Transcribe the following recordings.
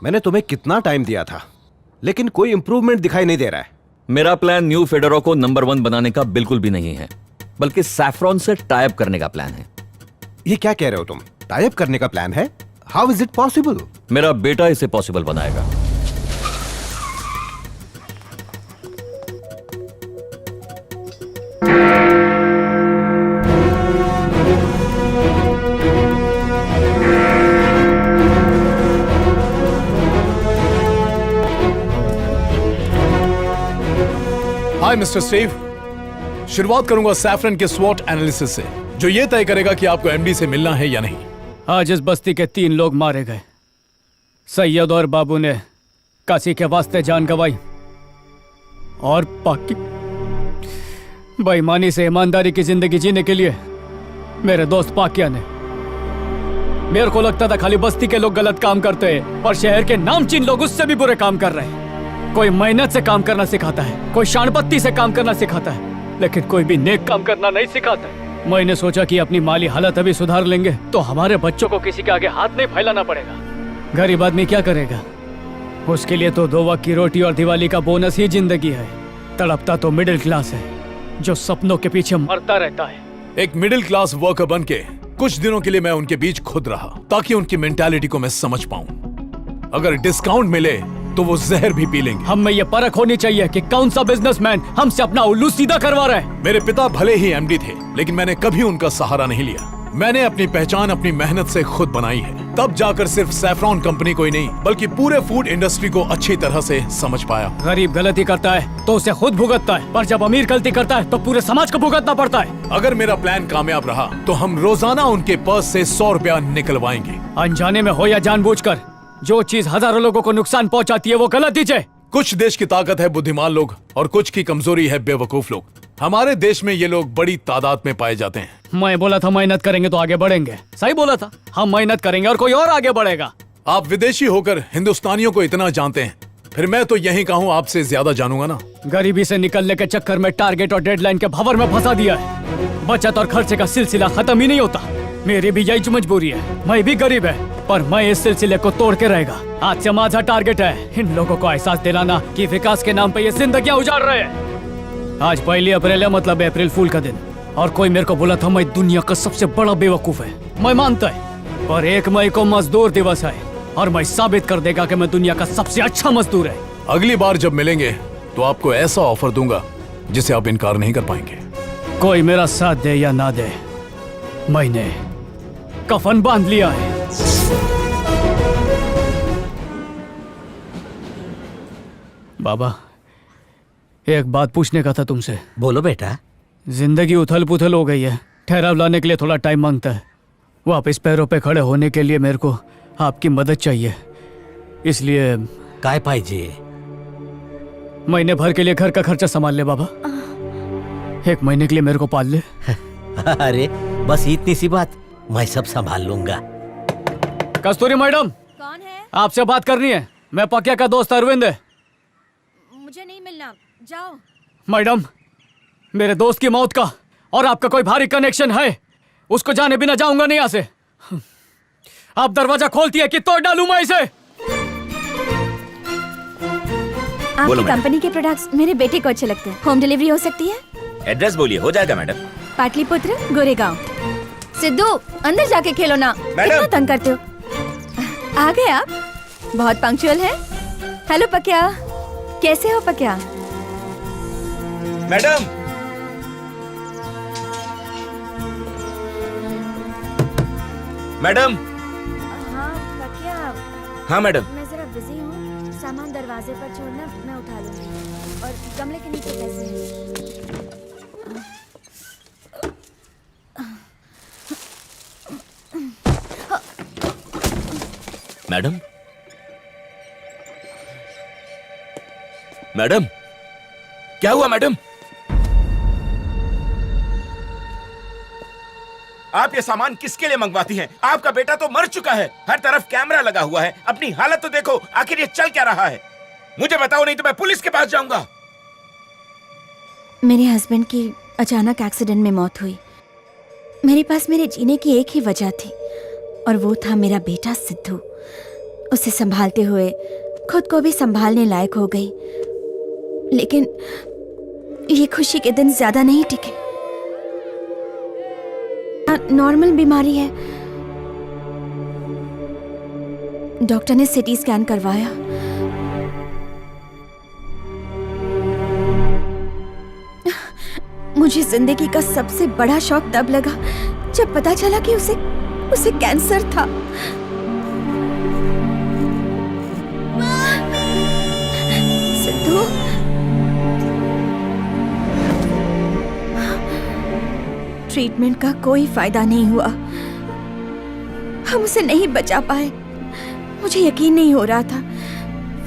मैंने तुम्हें कितना टाइम दिया था, लेकिन कोई इंप्रूवमेंट दिखाई नहीं दे रहा है। मेरा प्लान न्यू फेडोरा को नंबर 1 बनाने का बिल्कुल भी नहीं है, बल्कि सैफ्रॉन से टाई अप करने का प्लान है। ये क्या कह रहे हो तुम? टाई अप करने का प्लान है? How is it possible? मेरा बेटा इसे पॉसिबल बनाएगा। हाय मिस्टर स्टीव, शुरुआत करूंगा सैफरन के स्वॉट एनालिसिस से, जो ये तय करेगा कि आपको एमडी से मिलना है या नहीं। आज इस बस्ती के 3 लोग मारे गए। सैयद और बाबू ने काशी के वास्ते जान गंवाई, और बाकी बेईमानी से ईमानदारी की जिंदगी जीने के लिए मेरे दोस्त पाकिया ने। मेरे को लगता था खाली बस्ती के लोग गलत काम करते हैं, पर शहर के नामचीन लोग उससे भी बुरे काम कर रहे हैं। कोई मेहनत से काम करना सिखाता है, कोई शानपत्ती से काम करना सिखाता है, लेकिन कोई भी नेक काम करना नहीं सिखाता है। मैंने सोचा कि अपनी माली हालत अभी सुधार लेंगे तो हमारे बच्चों को किसी के आगे हाथ नहीं फैलाना पड़ेगा। गरीब आदमी क्या करेगा? उसके लिए तो 2 वक्त की रोटी और दिवाली का बोनस ही जिंदगी है। तड़पता तो मिडिल क्लास है, जो सपनों के पीछे मरता रहता है। एक मिडिल क्लास वर्कर बन के कुछ दिनों के लिए मैं उनके बीच खुद रहा, ताकि उनकी मेंटालिटी को मैं समझ पाऊं। अगर डिस्काउंट मिले तो वो जहर भी पी लेंगे। हम में ये परख होनी चाहिए कि कौन सा बिजनेसमैन हमसे अपना उल्लू सीधा करवा रहा है। मेरे पिता भले ही एमडी थे, लेकिन मैंने कभी उनका सहारा नहीं लिया। मैंने अपनी पहचान अपनी मेहनत से खुद बनाई है। तब जाकर सिर्फ सैफरॉन कंपनी को ही नहीं, बल्कि पूरे फूड इंडस्ट्री को अच्छी तरह से समझ पाया। गरीब गलती करता है तो उसे खुद भुगतता है, पर जब अमीर गलती करता है तो पूरे समाज को भुगतना पड़ता है। अगर मेरा प्लान कामयाब रहा तो हम रोजाना उनके पर्स से 100 रुपया निकलवाएंगे। अनजाने में हो या जानबूझकर, जो चीज हजारों लोगों को नुकसान पहुंचाती है वो गलत ही है। कुछ देश की ताकत है बुद्धिमान लोग, और कुछ की कमजोरी है बेवकूफ लोग। हमारे देश में ये लोग बड़ी तादाद में पाए जाते हैं। मैं बोला था मेहनत करेंगे तो आगे बढ़ेंगे। सही बोला था, हम मेहनत करेंगे और कोई और आगे बढ़ेगा। आप विदेशी होकर हिंदुस्तानियों को इतना जानते हैं, फिर मैं तो यही कहूँ आपसे ज्यादा जानूंगा ना। गरीबी से निकलने के चक्कर में टारगेट और डेडलाइन के भंवर में फंसा दिया है। बचत और खर्चे का सिलसिला खत्म ही नहीं होता। मेरी भी यही मजबूरी है, मैं भी गरीब है, पर मैं इस सिलसिले को तोड़ के रहेगा। आज से माझा टारगेट है इन लोगों को एहसास दिलाना कि विकास के नाम पे ये जिंदगियां उजाड़ रहे हैं। आज 1 अप्रैल है, मतलब अप्रैल फूल का दिन, और कोई मेरे को बोला था मैं दुनिया का सबसे बड़ा बेवकूफ है। मैं मानता है, पर 1 मई को मजदूर दिवस है और मैं साबित कर देगा कि मैं दुनिया का सबसे अच्छा मजदूर है। अगली बार जब मिलेंगे तो आपको ऐसा ऑफर दूंगा जिसे आप इनकार नहीं कर पाएंगे। कोई मेरा साथ दे या ना दे, मैंने कफन बांध लिया है। बाबा, एक बात पूछने का था तुमसे। बोलो बेटा। जिंदगी उथल पुथल हो गई है, ठहराव लाने के लिए थोड़ा टाइम मांगता है। वापस पैरों पे खड़े होने के लिए मेरे को आपकी मदद चाहिए, इसलिए काय पाहिजे? महीने भर के लिए घर का खर्चा संभाल ले बाबा। 1 महीने के लिए मेरे को पाल ले। अरे बस इतनी सी बात, मैं सब संभाल लूंगा। कस्तूरी मैडम, कौन है? आपसे बात करनी है। मैं पकिया का दोस्त अरविंद है। मुझे नहीं मिलना, जाओ। मैडम, मेरे दोस्त की मौत का और आपका कोई भारी कनेक्शन है, उसको जाने बिना जाऊंगा नहीं यहाँ से। आप दरवाजा खोलती है कि तोड़ डालूं मैं इसे? आपकी कंपनी के प्रोडक्ट्स मेरे बेटे को अच्छे लगते हैं। होम डिलीवरी हो सकती है? एड्रेस बोलिए, हो जाएगा मैडम। पाटलिपुत्र, गोरेगांव। सिद्धू, अंदर जाके खेलो ना, कितना तंग करते हो। आ गए आप? बहुत पंक्चुअल है। हेलो पकिया, कैसे हो पकिया? Madam, madam. हाँ पकिया। हाँ मैडम। मैं जरा बिजी हूँ, सामान दरवाजे पर छोड़ना, मैं उठा लूंगी। और गमले के नीचे कैसे हैं? मैडम, मैडम, क्या हुआ मैडम? आप ये सामान किसके लिए मंगवाती हैं? आपका बेटा तो मर चुका है, हर तरफ कैमरा लगा हुआ है। अपनी हालत तो देखो, आखिर ये चल क्या रहा है? मुझे बताओ, नहीं तो मैं पुलिस के पास जाऊंगा। मेरे हस्बैंड की अचानक एक्सीडेंट में मौत हुई। मेरे पास मेरे जीने की एक ही वजह थी, और वो था मेरा बेटा सिद्धू। उसे संभालते हुए खुद को भी संभालने लायक हो गई। लेकिन ये खुशी के दिन ज्यादा नहीं टिके। नॉर्मल बीमारी है। डॉक्टर ने सीटी स्कैन करवाया। मुझे जिंदगी का सबसे बड़ा शौक तब लगा जब पता चला कि उसे कैंसर था। सिद्धू, ट्रीटमेंट का कोई फायदा नहीं हुआ। हम उसे नहीं बचा पाए। मुझे यकीन नहीं हो रहा था।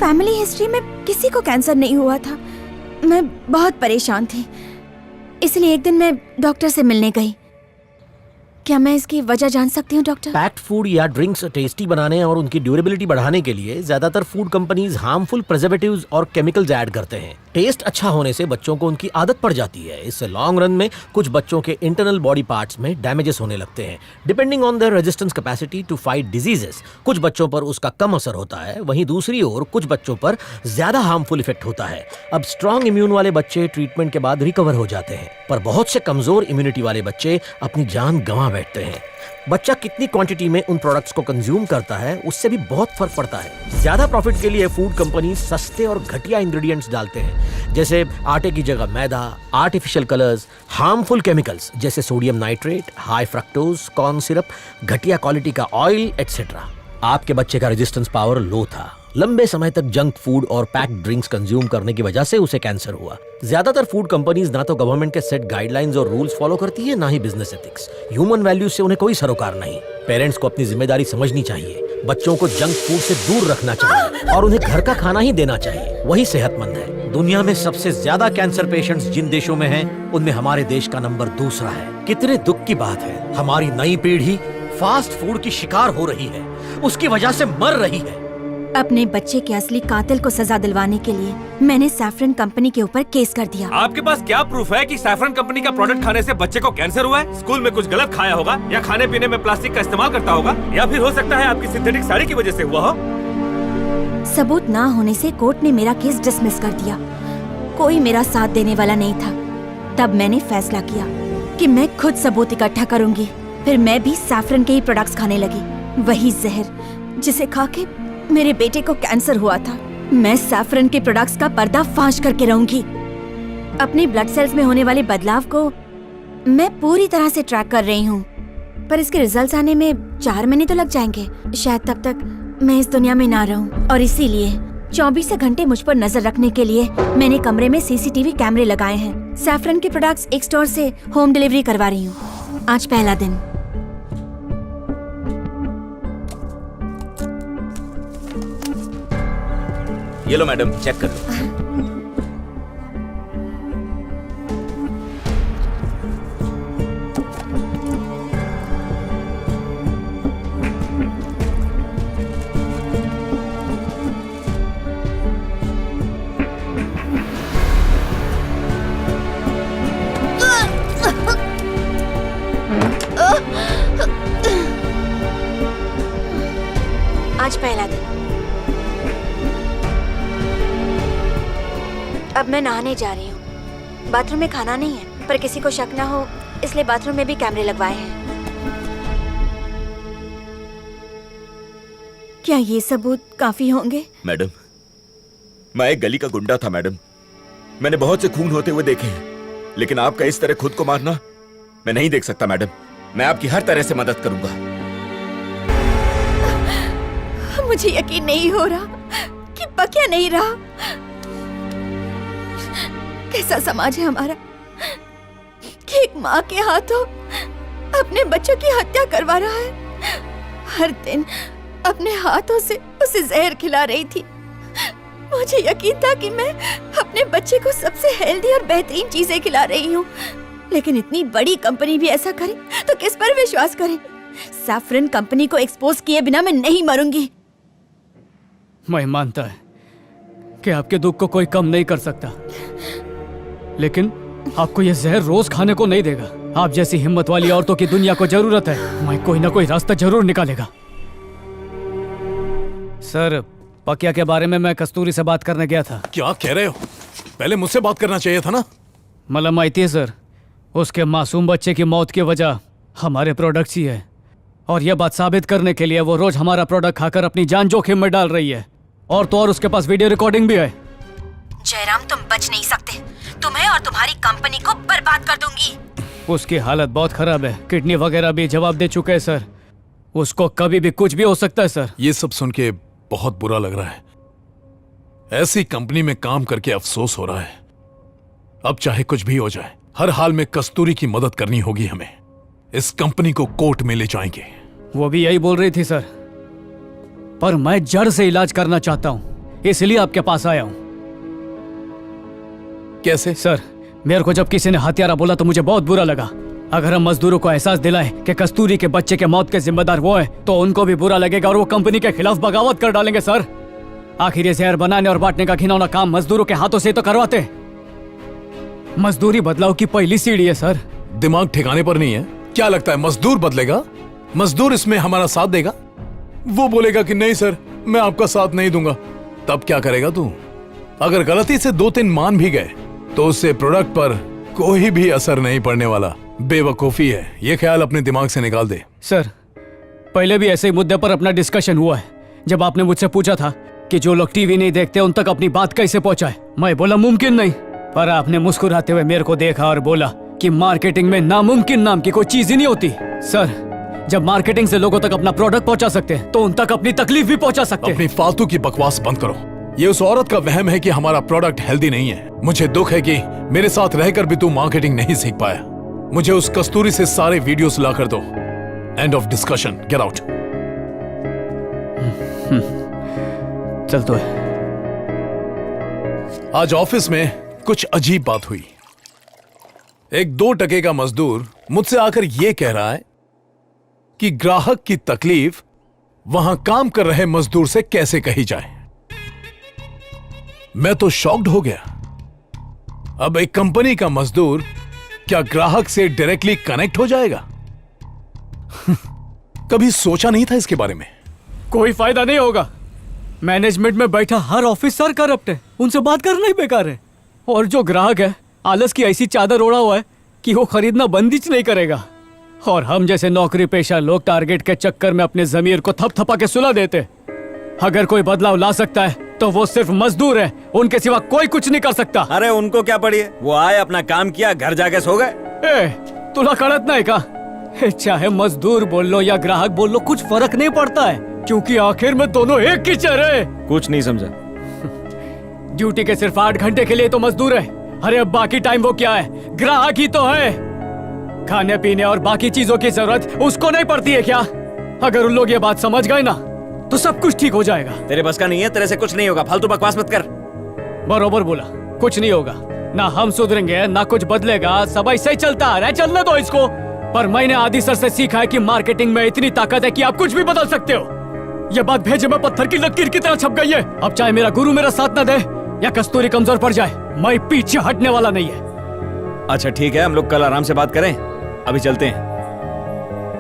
फैमिली हिस्ट्री में किसी को कैंसर नहीं हुआ था। मैं बहुत परेशान थी, इसलिए एक दिन मैं डॉक्टर से मिलने गई। क्या मैं इसकी वजह जान सकती हूँ डॉक्टर? पैक्ड फूड या ड्रिंक्स टेस्टी बनाने और उनकी ड्यूरेबिलिटी बढ़ाने के लिए ज्यादातर फूड कंपनीज हार्मफुल प्रिजर्वेटिव्स और केमिकल्स ऐड करते हैं। टेस्ट अच्छा होने से बच्चों को उनकी आदत पड़ जाती है। इससे लॉन्ग रन में कुछ बच्चों के इंटरनल बॉडी पार्ट्स में डैमेजेस होने लगते हैं। Depending on their resistance capacity to fight diseases, कुछ बच्चों पर उसका कम असर होता है, वहीं दूसरी ओर कुछ बच्चों पर ज्यादा हार्मफुल इफेक्ट होता है। अब स्ट्रॉन्ग इम्यून वाले बच्चे ट्रीटमेंट के बाद रिकवर हो जाते हैं, पर बहुत से कमजोर इम्यूनिटी वाले बच्चे अपनी जान गंवा बैठते हैं। बच्चा कितनी क्वांटिटी में उन प्रोडक्ट्स को कंज्यूम करता है उससे भी बहुत फर्क पड़ता है। ज्यादा प्रॉफिट के लिए फूड कंपनी सस्ते और घटिया इंग्रेडिएंट्स डालते हैं, जैसे आटे की जगह मैदा, आर्टिफिशियल कलर्स, हार्मफुल केमिकल्स जैसे sodium nitrate, high fructose, corn syrup, घटिया क्वालिटी का ऑयल एटसेट्रा। आपके बच्चे का रेजिस्टेंस पावर लो था। लंबे समय तक जंक फूड और पैक्ड ड्रिंक्स कंज्यूम करने की वजह से उसे कैंसर हुआ। ज्यादातर फूड कंपनीज ना तो गवर्नमेंट के सेट गाइडलाइंस और रूल्स फॉलो करती है, ना ही बिजनेस एथिक्स। ह्यूमन वैल्यूज से उन्हें कोई सरोकार नहीं। पेरेंट्स को अपनी जिम्मेदारी समझनी चाहिए। बच्चों को जंक फूड से दूर रखना चाहिए और उन्हें घर का खाना ही देना चाहिए, वही सेहतमंद है। दुनिया में सबसे ज्यादा कैंसर पेशेंट्स जिन देशों में हैं, उनमें हमारे देश का नंबर 2 है। कितने दुख की बात है, हमारी नई पीढ़ी फास्ट फूड की शिकार हो रही है, उसकी वजह से मर रही है। अपने बच्चे के असली कातिल को सजा दिलवाने के लिए मैंने सैफरन कंपनी के ऊपर केस कर दिया। आपके पास क्या प्रूफ है कि सैफरन कंपनी का प्रोडक्ट खाने से बच्चे को कैंसर हुआ है? स्कूल में कुछ गलत खाया होगा, या खाने पीने में प्लास्टिक का इस्तेमाल करता होगा, या फिर हो सकता है आपकी सिंथेटिक साड़ी की वजह से हुआ हो। सबूत ना होने से कोर्ट ने मेरा केस डिसमिस कर दिया। कोई मेरा साथ देने वाला नहीं था। तब मैंने फैसला किया कि मैं खुद सबूत इकट्ठा करूंगी। फिर मैं भी सैफरन के ही प्रोडक्ट्स खाने लगी, वही जहर जिसे खा के मेरे बेटे को कैंसर हुआ था। मैं सैफरन के प्रोडक्ट्स का पर्दाफाश करके रहूंगी। अपने ब्लड सेल्स में होने वाले बदलाव को मैं पूरी तरह से ट्रैक कर रही हूँ, पर इसके रिजल्ट्स आने में 4 महीने तो लग जाएंगे। शायद तब तक मैं इस दुनिया में ना रहूं, और इसीलिए 24 घंटे मुझ पर नजर रखने के लिए मैंने कमरे में CCTV कैमरे लगाए हैं। सैफरन के प्रोडक्ट्स एक स्टोर से होम डिलीवरी करवा रही हूँ। आज पहला दिन। ये लो मैडम, चेक कर लो। आज पहला दिन। अब मैं नहाने जा रही हूँ। बाथरूम में खाना नहीं है, पर किसी को शक ना हो इसलिए बाथरूम में भी कैमरे लगवाए हैं। क्या ये सबूत काफी होंगे? मैडम, मैं एक गली का गुंडा था मैडम। मैंने बहुत से खून होते हुए देखे हैं, लेकिन आपका इस तरह खुद को मारना मैं नहीं देख सकता मैडम। मैं आपकी हर तरह से मदद करूंगा। मुझे यकीन नहीं हो रहा कि पक्या नहीं रहा। कैसा समाज है हमारा कि एक माँ के हाथों अपने बच्चों की हत्या करवा रहा है। हर दिन अपने हाथों से उसे जहर खिला रही थी। मुझे यकीन था कि मैं अपने बच्चे को सबसे हेल्दी और बेहतरीन चीजें खिला रही हूँ, लेकिन इतनी बड़ी कंपनी भी ऐसा करे तो किस पर विश्वास करे? सैफरन कंपनी को एक्सपोज किए बिना मैं नहीं मरूंगी। मैं मानता है कि आपके दुख को कोई कम नहीं कर सकता, लेकिन आपको यह जहर रोज खाने को नहीं देगा। आप जैसी हिम्मत वाली औरतों की दुनिया को जरूरत है। मैं कोई ना कोई रास्ता जरूर निकालेगा। सर पकिया के बारे में मैं कस्तूरी से बात करने गया था। क्या कह रहे हो? पहले मुझसे बात करना चाहिए था ना। मतलब माहिती है सर, उसके मासूम बच्चे की मौत की वजह हमारे प्रोडक्ट्स ही है, और यह बात साबित करने के लिए वो रोज हमारा प्रोडक्ट खाकर अपनी जान जोखिम में डाल रही है। और तो और उसके पास वीडियो रिकॉर्डिंग भी है। जयराम तुम बच नहीं सकते, तुम्हें और तुम्हारी कंपनी को बर्बाद कर दूंगी। उसकी हालत बहुत खराब है, किडनी वगैरह भी जवाब दे चुके हैं सर। उसको कभी भी कुछ भी हो सकता है सर। ये सब सुन के बहुत बुरा लग रहा है। ऐसी कंपनी में काम करके अफसोस हो रहा है। अब चाहे कुछ भी हो जाए, हर हाल में कस्तूरी की मदद करनी होगी हमें। इस कंपनी को कोर्ट में ले जाएंगे। वो भी यही बोल रही थी सर, पर मैं जड़ से इलाज करना चाहता हूँ, इसलिए आपके पास आया हूँ। कैसे? सर मेरे को जब किसी ने हत्यारा बोला तो मुझे बहुत बुरा लगा। अगर हम मजदूरों को एहसास दिलाएं कि कस्तूरी के बच्चे के मौत के जिम्मेदार वो हैं, तो उनको भी बुरा लगेगा और वो कंपनी के खिलाफ बगावत कर डालेंगे सर। आखिर ये जहर बनाने और बांटने का घिनौना काम मजदूरों के हाथों से तो करवाते। मजदूरी बदलाव की पहली सीढ़ी है सर। दिमाग ठिकाने पर नहीं है? क्या लगता है मजदूर बदलेगा? मजदूर इसमें हमारा साथ देगा? वो बोलेगा कि नहीं सर, मैं आपका साथ नहीं दूंगा। तब क्या करेगा तू? अगर गलती से 2-3 मान भी गए तो उससे प्रोडक्ट पर कोई भी असर नहीं पड़ने वाला। बेवकूफी है, ये ख्याल अपने दिमाग से निकाल दे। सर पहले भी ऐसे ही मुद्दे पर अपना डिस्कशन हुआ है, जब आपने मुझसे पूछा था कि जो लोग टीवी नहीं देखते उन तक अपनी बात कैसे पहुंचाए। मैं बोला मुमकिन नहीं, पर आपने मुस्कुराते हुए मेरे को देखा और बोला कि मार्केटिंग में नामुमकिन नाम की कोई चीज ही नहीं होती। सर जब मार्केटिंग से लोगों तक अपना प्रोडक्ट पहुंचा सकते हैं तो उन तक अपनी तकलीफ भी पहुंचा सकते हैं। अपनी फालतू की बकवास बंद करो। ये उस औरत का वहम है कि हमारा प्रोडक्ट हेल्दी नहीं है। मुझे दुख है कि मेरे साथ रहकर भी तू मार्केटिंग नहीं सीख पाया। मुझे उस कस्तूरी से सारे वीडियोस ला कर दो। End of discussion, get out. चल तो है। आज ऑफिस में कुछ अजीब बात हुई। एक 2 टके का मजदूर मुझसे आकर यह कह रहा है कि ग्राहक की तकलीफ वहां काम कर रहे मजदूर से कैसे कही जाए। मैं तो शॉक्ड हो गया। अब एक कंपनी का मजदूर क्या ग्राहक से डायरेक्टली कनेक्ट हो जाएगा? कभी सोचा नहीं था इसके बारे में। कोई फायदा नहीं होगा। मैनेजमेंट में बैठा हर ऑफिसर करप्ट है, उनसे बात करना ही बेकार है। और जो ग्राहक है आलस की ऐसी चादर ओढ़ा हुआ है कि वो खरीदना बंदिश नहीं करेगा। और हम जैसे नौकरी पेशा लोग टारगेट के चक्कर में अपने जमीर को थपथपा के सुला देते। अगर कोई बदलाव ला सकता है तो वो सिर्फ मजदूर है, उनके सिवा कोई कुछ नहीं कर सकता। अरे उनको क्या पड़ी है, वो आए अपना काम किया, घर जाके सो गए। तुला कड़त नहीं का? चाहे मजदूर बोल लो या ग्राहक बोल लो, कुछ फर्क नहीं पड़ता है, क्योंकि आखिर में दोनों एक की चेहरे। कुछ नहीं समझा। ड्यूटी के सिर्फ 8 घंटे के लिए तो मजदूर है। अरे अब बाकी टाइम वो क्या है? ग्राहक ही तो है। खाने पीने और बाकी चीजों की जरूरत उसको नहीं पड़ती है क्या? अगर उन लोग ये बात समझ गए ना तो सब कुछ ठीक हो जाएगा। तेरे बस का नहीं है, तेरे से कुछ नहीं होगा, फालतू बकवास मत कर। बरोबर बोला, कुछ नहीं होगा। ना हम सुधरेंगे ना कुछ बदलेगा, सब ऐसे ही चलता आ रहा है, चलने दो इसको। पर मैंने आदि सर से सीखा है कि मार्केटिंग में इतनी ताकत है कि आप कुछ भी बदल सकते हो। ये बात भेजे में पत्थर की लकीर की तरह छप गई है। अब चाहे मेरा गुरु मेरा साथ न दे या कस्तूरी कमजोर पड़ जाए, मैं पीछे हटने वाला नहीं है। अच्छा ठीक है, हम लोग कल आराम से बात करें, अभी चलते हैं।